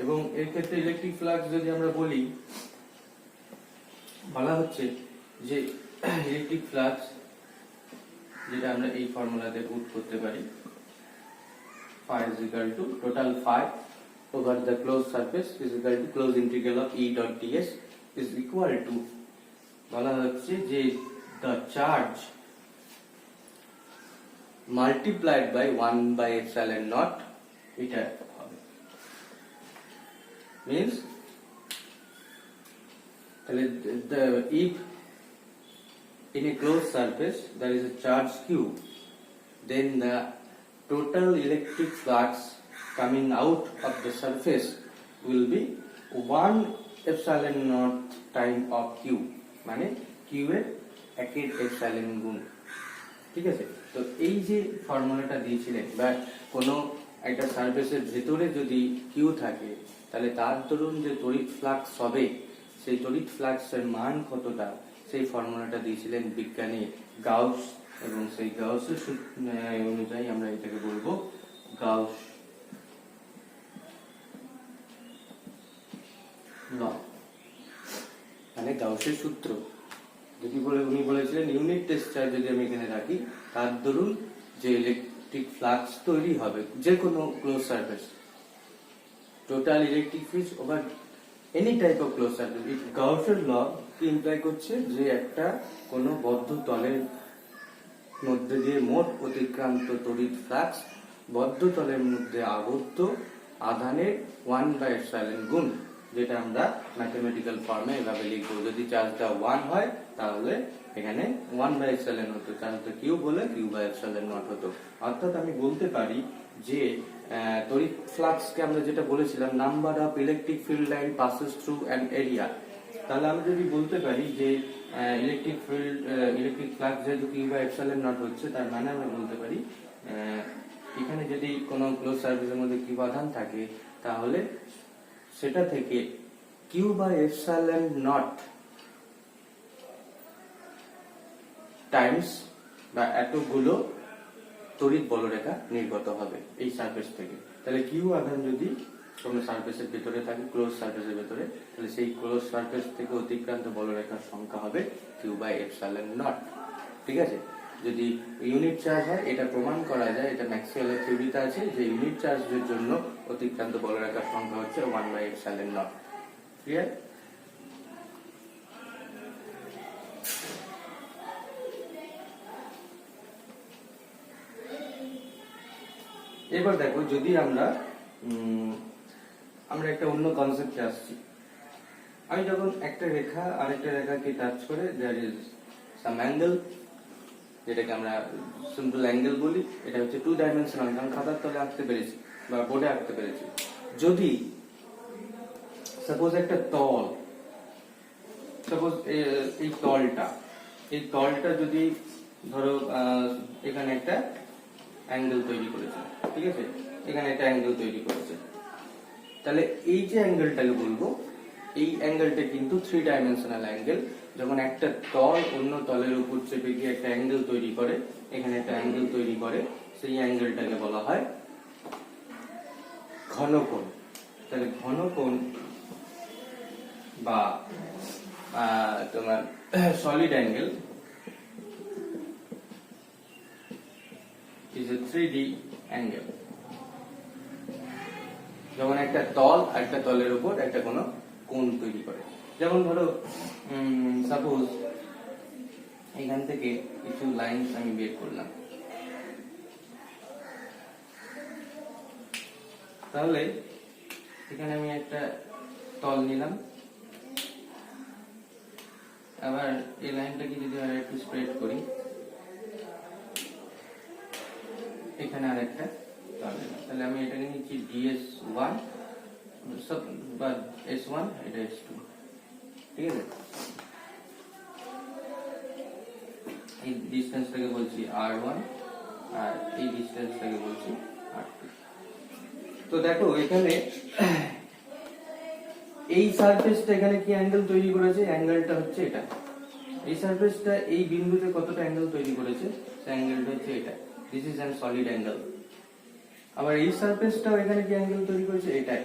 এবং এর ক্ষেত্রে ইলেকট্রিক ফ্লাক্স যদি আমরা বলি, বলা হচ্ছে যে ইলেকট্রিক ফ্লাক্স যেটা আমরা এই ফর্মুলাতে পুট করতে পারি, phi is equal to total phi over the closed surface is equal to closed integral of E dot ds is equal to, বলা হচ্ছে যে the charge multiplied by 1 by epsilon naught, এটা হবে means the if in a closed surface there is a charge q, then the total electric flux coming out of the surface will be 1 epsilon naught time of q, মানে q এর একের epsilon গুণ, ঠিক আছে? তো এই যে ফর্মুলাটা দিয়েছিলেন, বা কোনো একটা সারফেসের ভেতরে যদি কিউ থাকে, তাহলে তার দরুন যে তড়িৎ ফ্লাক্স হবে, সেই তড়িৎ ফ্লাক্সের মান কতটা, সেই ফর্মুলাটা দিয়েছিলেন বিজ্ঞানী গাউস। এবং সেই গাউসের অনুযায়ী আমরা এটাকে বলবো গাউস ল, মানে গাউসের সূত্র। যদি বলে উনি বলেছিলেন ইউনিট টেস্টার যদি আমি এখানে রাখি, তার দরুন যে ইলেকট্রিক ফ্লাক্স তৈরি হবে যে কোনো close surface, total electric field over any type of close surface, গাউসের ল কি ইমপ্লাই করছে যে একটা কোনো বদ্ধ তলের মধ্যে দিয়ে মোট অতিক্রান্ত তড়িৎ ফ্লাক্স বদ্ধ তলের মধ্যে আবদ্ধ আধানের 1 বাই এপসাইলন গুণ, যেটা আমরা ম্যাথমেটিক্যাল ফর্মে এভাবে লিখবো। যদি চার্জটা 1 হয় তাহলে এখানে 1 বাই এপসাইলন হতো, চার্জটা কিউ বলে কিউ বাই এপসাইলন নট হতো। অর্থাৎ আমি বলতে পারি যে তড়িৎ ফ্লাক্সকে আমরা যেটা বলেছিলাম number of electric field line passes through an area, তাহলে আমি যদি বলতে পারি যে ইলেকট্রিক ফিল্ড ইলেকট্রিক ফ্লাক্স যেহেতু কিউ বাই এপসাইলন নট হচ্ছে, তার মানে আমরা বলতে পারি এখানে যদি কোনো ক্লোজ সারফেসের মধ্যে কিউ আধান থাকে, তাহলে সেটা থেকে Q by epsilon naught times বা এতগুলো তড়িৎ বলরেখা নির্গত হবে এই সারফেস থেকে। তাহলে কিউ আধান যদি কোনো সারফেসের ভিতরে থাকে, ক্লোজ সারফেসের ভিতরে, তাহলে সেই ক্লোজ সারফেস থেকে অতিক্রান্ত বলরেখার সংখ্যা হবে কিউ বাই এপসাইলন নট, ঠিক আছে? যদি ইউনিট চার্জ হয়, এটা প্রমাণ করা যায়, এটা ম্যাক্সওয়েলের থিওরিতে আছে যে ইউনিট চার্জের জন্য অতিক্রান্ত বলরেখার সংখ্যা হচ্ছে 1 বাই এপসাইলন নট। ক্লিয়ার? এবার দেখো, যদি আমরা একটা অন্য কনসেপ্টে আসছি, আমি যখন একটা রেখা আরেকটা রেখাকে টাচ করে দেয়ার ইজ সাম অ্যাঙ্গেল, যেটাকে আমরা সিম্পল অ্যাঙ্গেল বলি, এটা হচ্ছে 2 ডাইমেনশনাল, কারণ খাতার তলে আঁকতে পেরেছি বা বোর্ডে আঁকতে পেরেছি। যদি সাপোজ একটা তল, সাপোজ এই তলটা যদি ধরো এখানে একটা অ্যাঙ্গেল তৈরি করেছে, ঠিক আছে? এখানে একটা অ্যাঙ্গেল তৈরি করেছে, তাহলে এই যে অ্যাঙ্গেলটাকে বলবো, এই অ্যাঙ্গেলটা কিন্তু 3 ডাইমেনশনাল অ্যাঙ্গেল। যখন একটা তল অন্য তলের উপর চেপে গিয়ে একটা অ্যাঙ্গেল তৈরি করে, এখানে একটা অ্যাঙ্গেল তৈরি করে, সেই অ্যাঙ্গেলটাকে বলা হয় ঘনকোণ। তাহলে ঘনকোণ বা তোমার solid angle is a 3D angle. যখন একটা তল আর একটা তলের উপর একটা কোনো কোণ তৈরি করে, যেমন ধরো সাপোজ এখান থেকে কিছু লাইন আমি বের করলাম, তাহলে এখানে আমি একটা তল নিলাম, আবার এই লাইনটাকে যদি আমরা একটু স্প্রেড করি, এখানে আরেকটা, তাহলে আমি এটাকে নিচ্ছি ds1 বা s1, এটা s2, ঠিক আছে। এই ডিসটেন্সটাকে বলছি r1 আর এই ডিসটেন্সটাকে বলছি r2। তো দেখো এখানে এই সারফেসটা এখানে কি অ্যাঙ্গেল তৈরি করেছে, অ্যাঙ্গেলটা হচ্ছে এটা। এই সারফেসটা এই বিন্দুতে কতটা অ্যাঙ্গেল তৈরি করেছে, সেই অ্যাঙ্গেলটা হচ্ছে এটা। This is an solid angle. আবার এই সারফেসটাও এখানে কি অ্যাঙ্গেল তৈরি করেছে, এটাই।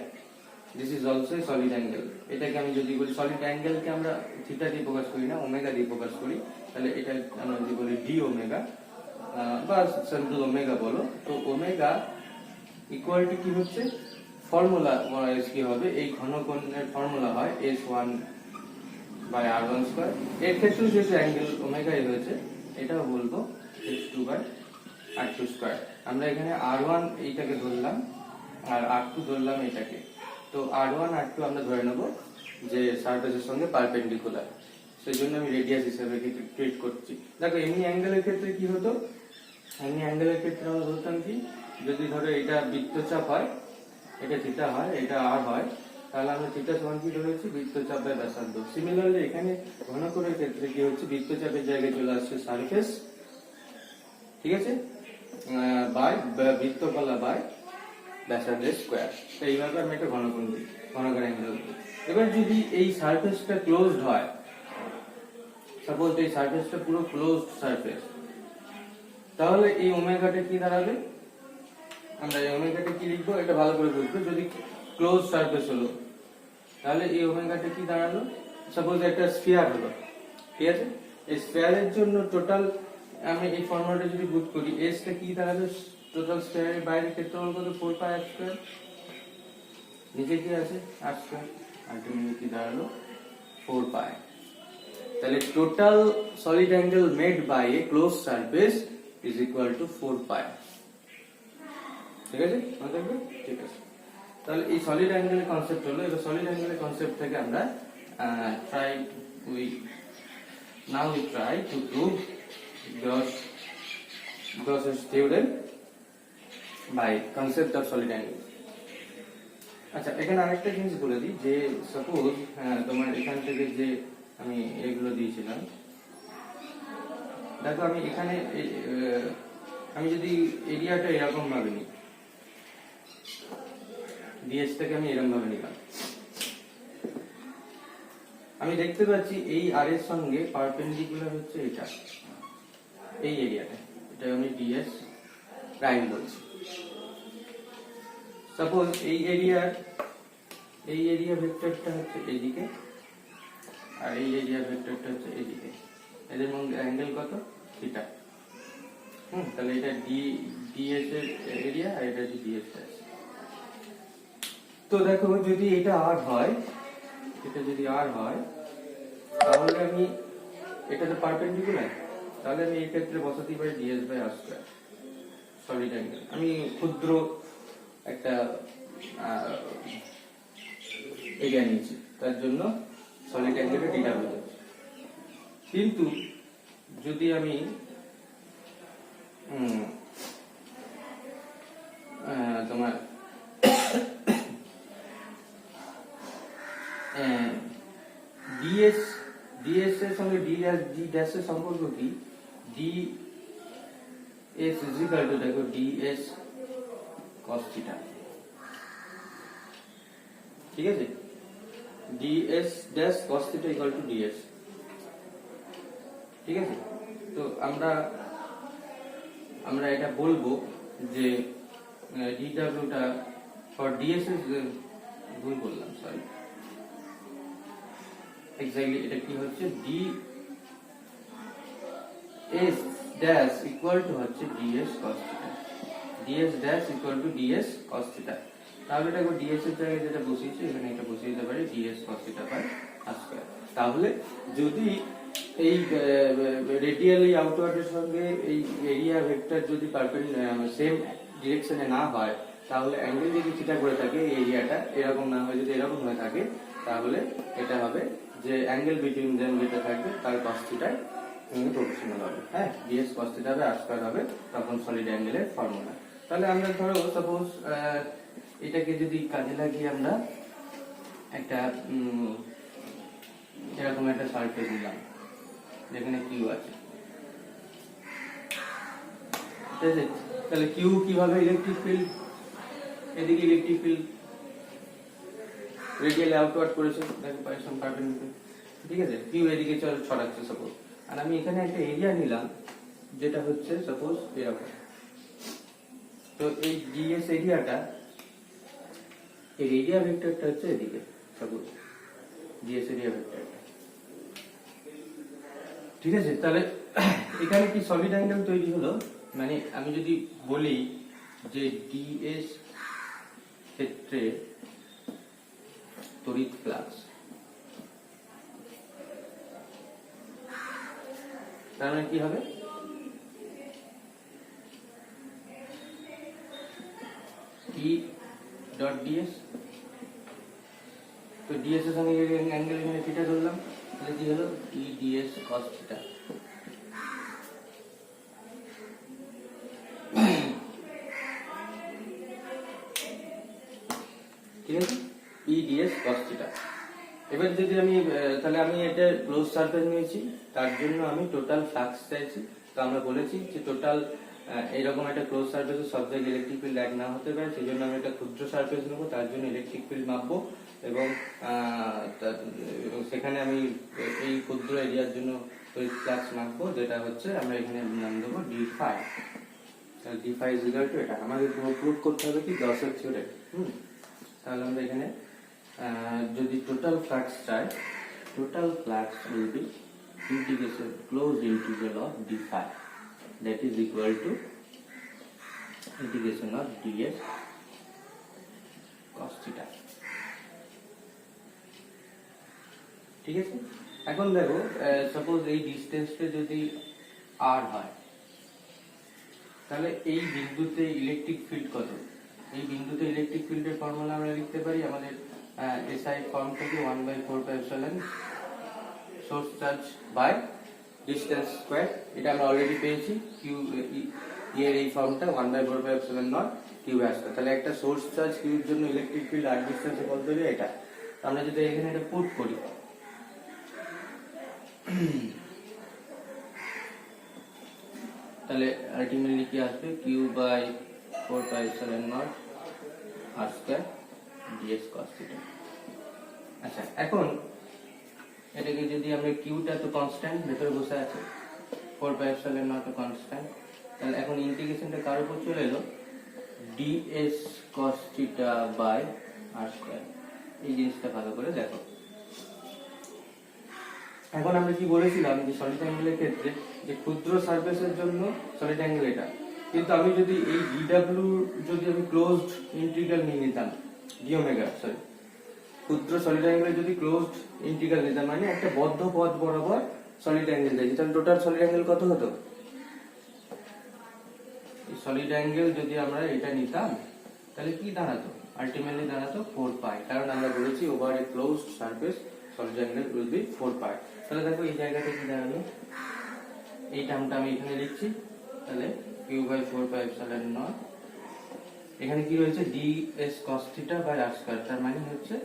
This is also a solid angle. এটাকে আমি যদি বলি, সলিড অ্যাঙ্গেলকে আমরা থিটা দিয়ে প্রকাশ করি না, ওমেগা দিয়ে প্রকাশ করি, তাহলে এটা আমরা যদি বলি ডি ওমেগা বা সিম্পল ওমেগা বলো, তো ওমেগা ইকুয়াল টু কি হচ্ছে, ফর্মুলা কি হবে, এই ঘনকোণের ফর্মুলা হয় s1 বাই r1 স্কয়ার। এর ক্ষেত্রে যেহেতু অ্যাঙ্গেল ওমেগা হয়েছে, এটাও বলবো s2 বাই r2 স্কয়ার। আমরা এখানে r1 এইটাকে ধরলাম আর r2 ধরলাম এটাকে। তো r1 r2 আমরা ধরে নেব যে সারফেসের সঙ্গে পারপেন্ডিকুলার, সেই জন্য আমি রেডিয়াস হিসেবে ট্রিট করছি। দেখো এমনি অ্যাঙ্গেলের ক্ষেত্রে কি হতো, এমনি অ্যাঙ্গেলের ক্ষেত্রে আমরা ধরতাম কি, যদি ধরো এটা বৃত্তচাপ হয়, এটা থিটা হয়, এটা r হয়, তাহলে আমরা থিটা সমান কি ধরেছি, বৃত্তচাপ বাই ব্যাসার্ধ। সিমিলারলি এখানে ঘনকোণের ক্ষেত্রে কি হচ্ছে, বৃত্তচাপের জায়গায় চলে আসছে সারফেস, ঠিক আছে, বাই বৃত্তকলা বাই ব্যাসার্ধের স্কয়ার। তো এইভাবে আমি একটা ঘনকোণ দিই, ঘনকোণ অ্যাঙ্গেল। এবার যদি এই সারফেসটা ক্লোজড হয়, সাপোজ এই সারফেসটা পুরো ক্লোজড সারফেস, তাহলে এই ওমেগাটা কি দাঁড়াবে, আমরা এই ওমেগাটা কি লিখবো, এটা ভালো করে বুঝবো। যদি ক্লোজ সারফেস হলো, তাহলে এই ওমেগাটা কি দাঁড়ালো, সাপোজ একটা স্ফিয়ার হলো, ঠিক আছে। এই স্ফিয়ারের জন্য টোটাল আমি এই ফর্মুলাটা যদি বুঝ করি, এস টা কি দাঁড়াবে, টোটাল স্ফিয়ারের বাইরের ক্ষেত্রফল কত, 4 পাই r স্কয়ার, নিচে কি আছে r স্কয়ার, আলটিমেটলি কি দাঁড়ালো 4 পাই। তাহলে total solid angle made by a close surface is equal to 4 pi. ঠিক আছে, মনে থাকবে, ঠিক আছে। তাহলে এই সলিড অ্যাঙ্গেলের কনসেপ্ট হলো। এবার সলিড অ্যাঙ্গেলের কনসেপ্ট থেকে আমরা we try to prove Gauss's theorem by concept of solid angle. আচ্ছা, এখানে আরেকটা জিনিস বলে দিই, যে সাপোজ তোমার এখান থেকে যে আমি এগুলো দিয়েছিলাম, দেখো আমি এখানে আমি যদি এরিয়াটা এরকম ভাবে নিই, ডিএসটাকে আমি এরকম ভাবে নিলাম, আমি দেখতে পাচ্ছি এই আর এর সঙ্গে পারপেন্ডিকুলার হচ্ছে এটা, এই এরিয়াটা, এটা আমি ডিএস প্রাইম বলছি। সাপোজ এই এরিয়া ভেক্টরটা হচ্ছে এদিকে আর এই এরিয়া ভেক্টরটা হচ্ছে এদিকে, এদের মধ্যে অ্যাঙ্গেল কত, থিটা। তাহলে এটা ডিএস এর এরিয়া আর এটা হচ্ছে ডিএস এর। তো দেখো যদি এটা আর হয়, এটা যদি আর হয়, তাহলে আমি এটা তো পারপেন্ডিকুলার, তাহলে আমি এই ক্ষেত্রে বসাতেই পারি DS by R square, solid angle. আমি ক্ষুদ্র একটা এরিয়া নিয়েছি, তার জন্য সলিড অ্যাঙ্গেলটা ডিটা হয়ে যাচ্ছে। কিন্তু যদি আমি তোমার ডিএস এর সঙ্গে ডি ড্যাশ এর সম্পর্ক কি, ডিএস ইজ ইকুয়াল টু, দেখো ডিএস cos থিটা, ঠিক আছে, DS dash cos theta equal to DS, ঠিক আছে। তো আমরা এটা বলবো যে ডিডব্লিউটা ফর ডিএস এর, ভুল বললাম, সরি, এক্স্যাক্টলি এটা কি হচ্ছে, D S dash equal to হচ্ছে DS cos theta, DS dash equal to DS cos theta. তাহলে দেখো ডিএস এর জায়গায় যেটা বসিয়েছি, এখানে এটা বসিয়ে দিতে পারি DS cos theta by r square. তাহলে যদি এই রেডিয়ালি আউটওয়ার্ডের সঙ্গে এই এরিয়া ভেক্টর যদি সেম ডিরেকশনে না হয়, তাহলে অ্যাঙ্গেল যদি থিটা করে থাকে, এই এরিয়াটা এরকম না হয়, যদি এরকম হয়ে থাকে, তাহলে এটা হবে যে অ্যাঙ্গেল বিটুইন দেম যেটা থাকবে তার cos থিটায় প্রপোর্শনাল হবে। হ্যাঁ, ds cos থিটা হবে r স্কয়ার হবে তখন সলিড অ্যাঙ্গেলের ফর্মুলা। তাহলে আমরা ধরো সাপোজ এটাকে যদি কাজে লাগিয়ে আমরা একটা এরকম একটা সারফেস নিলাম যেখানে কিউ আছে, ঠিক আছে? তাহলে কিউ কিভাবে ইলেকট্রিক ফিল্ড, এদিকে ইলেকট্রিক ফিল্ড রেডিয়ালি আউটওয়ার্ড করেছে, দেখো পাইসন পারপেন্ডিকুলার, ঠিক আছে? কিউ এদিকে ছড়াচ্ছে সাপোজ, আর আমি এখানে একটা এরিয়া নিলাম যেটা হচ্ছে সাপোজ এরকম। তো এই ডিএস এরিয়াটা, এই এরিয়া ভেক্টরটা হচ্ছে এদিকে সাপোজ ডিএস এরিয়া ভেক্টরটা, ঠিক আছে? তাহলে এখানে কি সলিড অ্যাঙ্গেল তৈরি হলো, মানে আমি যদি বলি যে ডিএস ক্ষেত্রে তড়িৎ ফ্লাক্স, তার মানে কি হবে, E ডট ডিএস, তো ডিএস এর সঙ্গে অ্যাঙ্গেল এখানে থিটা ধরলাম, তাহলে কি হলো E ডিএস cos থিটা, ঠিক আছে? E DS cos theta. এবার যদি আমি তাহলে আমি এটা ক্লোজ সারফেস নিয়েছি, তার জন্য আমি টোটাল ফ্লাক্স চাইছি। তো আমরা বলেছি যে টোটাল এইরকম একটা ক্লোজ সারফেসে সব জায়গায় ইলেকট্রিক ফিল্ড এক না হতে পারে, সেই জন্য আমি একটা ক্ষুদ্র সারফেস নেবো, তার জন্য ইলেকট্রিক ফিল্ড মাপবো এবং সেখানে আমি এই ক্ষুদ্র এরিয়ার জন্য তড়িৎ ফ্লাক্স মাপবো, যেটা হচ্ছে আমরা এখানে নাম দেবো D phi. D phi is equal to এটা আমাদের প্রুভ করতে হবে কি গসের থিওরেম। তাহলে আমরা এখানে যদি টোটাল ফ্লাক্স চাই, total flux will be integration close integral of D phi, that is equal to integration of ds cos theta, ঠিক আছে? এখন দেখো সাপোজ এই ডিসটেন্সটা যদি r হয়, তাহলে এই বিন্দুতে ইলেকট্রিক ফিল্ড কত? এই বিন্দুতে ইলেকট্রিক ফিল্ডের ফর্মুলা আমরা লিখতে পারি আমাদের SI ফর্ম থেকে 1/4π source charge by distance square, এটা আমরা অলরেডি পেয়েছি। কিউ এর এই ফর্মটা 1/4π0 কিউ আসছে, তাহলে একটা সোর্স চার্জ কিউ এর জন্য ইলেকট্রিক ফিল্ড আর ডিসটেন্সে কত দেবে এটা। আমরা যদি এখানে এটা পুট করি, তাহলে আলটিমেটলি কি আসবে, Q by 4π0 R square DS cos theta. আচ্ছা, এখন এটাকে যদি আমরা কিউটা তো কনস্ট্যান্ট ভেতরে বসে আছে, 4π0 তো কনস্ট্যান্ট, তাহলে এখন ইন্টিগ্রেশনটা কার উপর চলে এলো, ds cos theta by r square. এই জিনিসটা ভালো করে দেখো। এখন আমরা কি বলেছিলাম যে সলিড অ্যাঙ্গেলের ক্ষেত্রে যে ক্ষুদ্র সারফেসের জন্য সলিড অ্যাঙ্গেল এটা, কিন্তু আমি যদি এই dw যদি আমি ক্লোজড ইন্টিগ্রাল নিয়ে নিতাম d ওমেগা, সরি ক্ষুদ্র সলিড অ্যাঙ্গেলের যদি ক্লোজড ইন্টিগ্রাল নিতাম, মানে একটা বদ্ধ পথ বরাবর সলিড অ্যাঙ্গেল দিয়েছি, তাহলে টোটাল সলিড অ্যাঙ্গেল কত হতো? এই সলিড অ্যাঙ্গেল যদি আমরা এটা নিতাম তাহলে কি দাঁড়াতো, আলটিমেটলি দাঁড়াতো 4π, কারণ আমরা বলেছি over a closed surface solid angle will be 4π। তাহলে দেখো এই জায়গাটা কি দাঁড়ালো, এই টার্মটা আমি এখানে লিখছি, তাহলে q/4π0, এখানে কি রয়েছে ds cos theta by r square, তার মানে হচ্ছে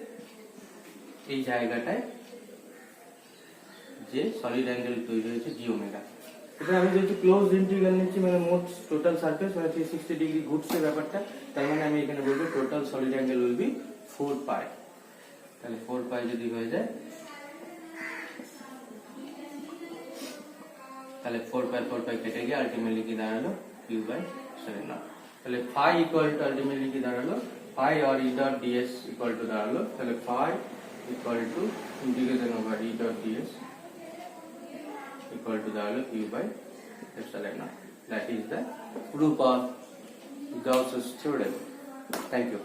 এই জায়গাটায় যে সলিড অ্যাঙ্গেল তৈরি হয়েছে d ওমেগা। এটা আমি যেহেতু ক্লোজড ইন্টিগ্রাল নিচ্ছি, মানে মোট টোটাল সারফেস মানে 360 ডিগ্রি ঘুরছে ব্যাপারটা, তার মানে আমি এখানে বলবো total solid angle will be 4π। তাহলে 4π যদি হয়ে যায়, তাহলে 4π কেটে গিয়ে আলটিমেটলি কি দাঁড়ালো q/7। তাহলে phi ইকুয়াল টু আলটিমেটলি কি দাঁড়ালো, phi or e dot ds equal to দাঁড়ালো, তাহলে phi equal to integration over e dot ds equal to দাঁড়ালো q/7। That is the proof of Gauss's theorem. Thank you.